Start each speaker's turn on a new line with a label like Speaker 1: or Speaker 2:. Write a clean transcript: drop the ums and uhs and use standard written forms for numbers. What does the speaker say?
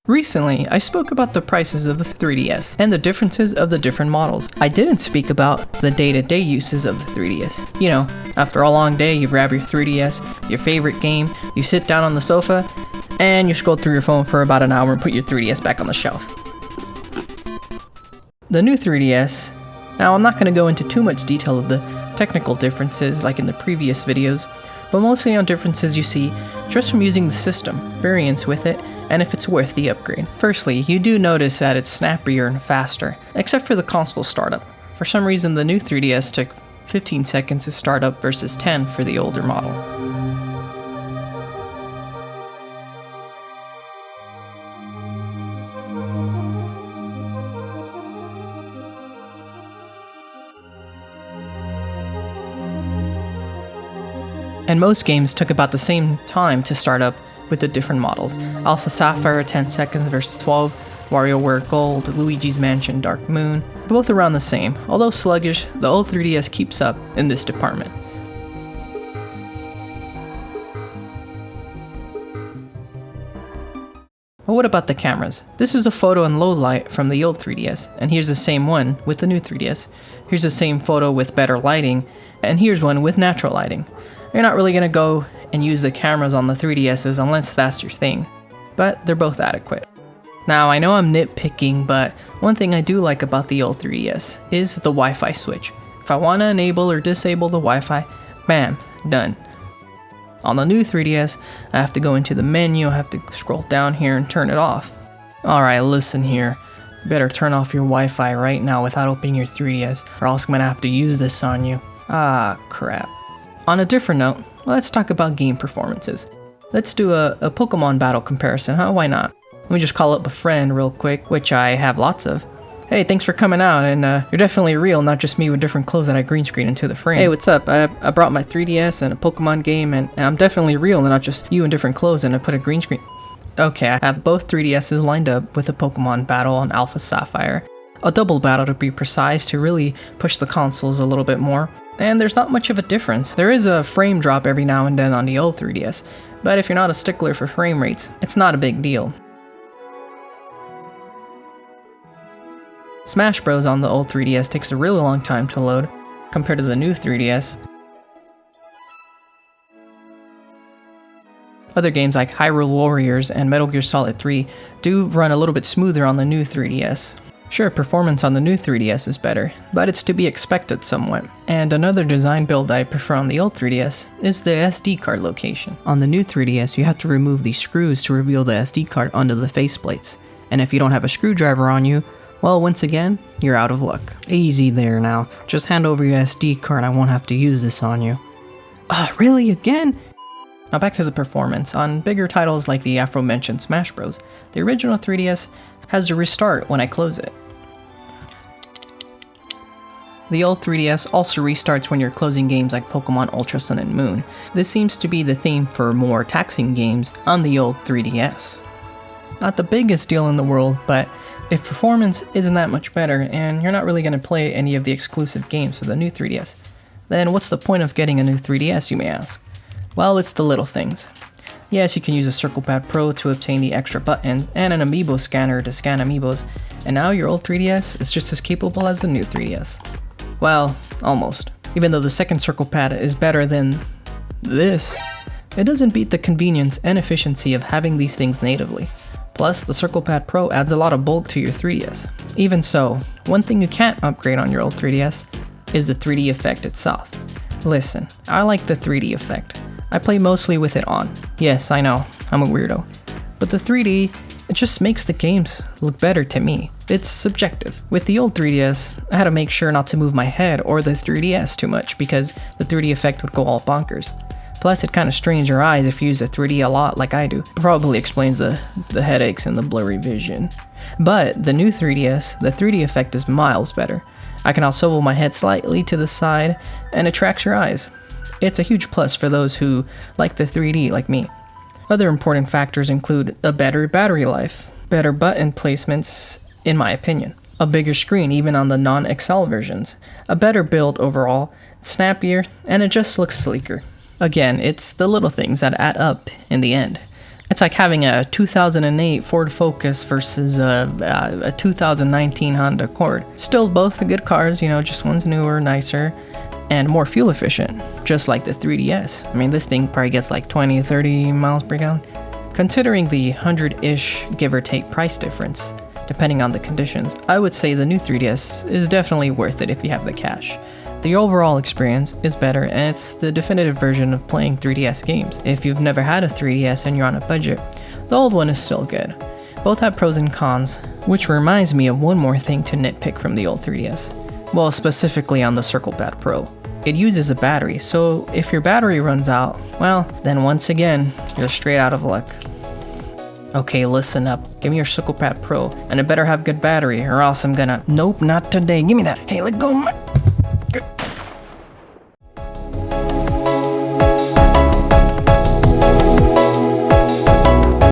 Speaker 1: Recently, I spoke about the prices of the 3DS and the differences of the different models. I didn't speak about the day-to-day uses of the 3DS. You know, after a long day, you grab your 3DS, your favorite game, you sit down on the sofa, and you scroll through your phone for about an hour and put your 3DS back on the shelf. The new 3DS, now I'm not going to go into too much detail of the technical differences like in the previous videos, but mostly on differences you see just from using the system, variance with it, and if it's worth the upgrade. Firstly, you do notice that it's snappier and faster, except for the console startup. For some reason the new 3DS took 15 seconds to start up versus 10 for the older model. And most games took about the same time to start up with the different models. Alpha Sapphire 10 seconds versus 12, WarioWare Gold, Luigi's Mansion Dark Moon, both around the same. Although sluggish, the old 3DS keeps up in this department. But what about the cameras? This is a photo in low light from the old 3DS, and here's the same one with the new 3DS. Here's the same photo with better lighting, and here's one with natural lighting. You're not really going to go and use the cameras on the 3DSs unless that's your thing, but they're both adequate. Now, I know I'm nitpicking, but one thing I do like about the old 3DS is the Wi-Fi switch. If I want to enable or disable the Wi-Fi, bam, done. On the new 3DS, I have to go into the menu, I have to scroll down here and turn it off. Alright, listen here. You better turn off your Wi-Fi right now without opening your 3DS, or else I'm going to have to use this on you. Ah, crap. On a different note, let's talk about game performances. Let's do a Pokemon battle comparison, huh? Why not? Let me just call up a friend real quick, which I have lots of. Hey, thanks for coming out, and you're definitely real, not just me with different clothes that I green screen into the frame. Hey, what's up? I brought my 3DS and a Pokemon game, and I'm definitely real, and not just you in different clothes and I put a green screen. Okay, I have both 3DSs lined up with a Pokemon battle on Alpha Sapphire. A double battle to be precise, to really push the consoles a little bit more. And there's not much of a difference. There is a frame drop every now and then on the old 3DS, but if you're not a stickler for frame rates, it's not a big deal. Smash Bros on the old 3DS takes a really long time to load compared to the new 3DS. Other games like Hyrule Warriors and Metal Gear Solid 3 do run a little bit smoother on the new 3DS. Sure, performance on the new 3DS is better, but it's to be expected somewhat. And another design build I prefer on the old 3DS is the SD card location. On the new 3DS, you have to remove these screws to reveal the SD card under the faceplates. And if you don't have a screwdriver on you, well, once again, you're out of luck. Easy there now. Just hand over your SD card, I won't have to use this on you. Really? Again? Now back to the performance. On bigger titles like the aforementioned Smash Bros, the original 3DS has to restart when I close it. The old 3DS also restarts when you're closing games like Pokemon Ultra Sun and Moon. This seems to be the theme for more taxing games on the old 3DS. Not the biggest deal in the world, but if performance isn't that much better and you're not really going to play any of the exclusive games for the new 3DS, then what's the point of getting a new 3DS, you may ask? Well, it's the little things. Yes, you can use a Circle Pad Pro to obtain the extra buttons and an amiibo scanner to scan amiibos, and now your old 3DS is just as capable as the new 3DS. Well, almost. Even though the second Circle Pad is better than this, it doesn't beat the convenience and efficiency of having these things natively. Plus, the Circle Pad Pro adds a lot of bulk to your 3DS. Even so, one thing you can't upgrade on your old 3DS is the 3D effect itself. Listen, I like the 3D effect. I play mostly with it on. Yes, I know, I'm a weirdo. But the 3D, it just makes the games look better to me. It's subjective. With the old 3DS, I had to make sure not to move my head or the 3DS too much because the 3D effect would go all bonkers. Plus, it kind of strains your eyes if you use the 3D a lot like I do. Probably explains the headaches and the blurry vision. But the new 3DS, the 3D effect is miles better. I can now swivel my head slightly to the side and it tracks your eyes. It's a huge plus for those who like the 3D like me. Other important factors include a better battery life, better button placements, in my opinion, a bigger screen even on the non-XL versions, a better build overall, snappier, and it just looks sleeker. Again, it's the little things that add up in the end. I It's like having a 2008 Ford Focus versus a 2019 Honda Accord. Still both good cars, you know, just one's newer, nicer, and more fuel efficient, just like the 3DS. I mean, this thing probably gets like 20, 30 miles per gallon. Considering the 100-ish give or take price difference, depending on the conditions, I would say the new 3DS is definitely worth it if you have the cash. The overall experience is better, and it's the definitive version of playing 3DS games. If you've never had a 3DS and you're on a budget, the old one is still good. Both have pros and cons, which reminds me of one more thing to nitpick from the old 3DS. Well, specifically on the Circle Pad Pro. It uses a battery, so if your battery runs out, well, then once again, you're straight out of luck. Okay, listen up. Give me your Circle Pad Pro, and it better have good battery, or else I'm gonna... Nope, not today. Give me that. Hey, let go of my...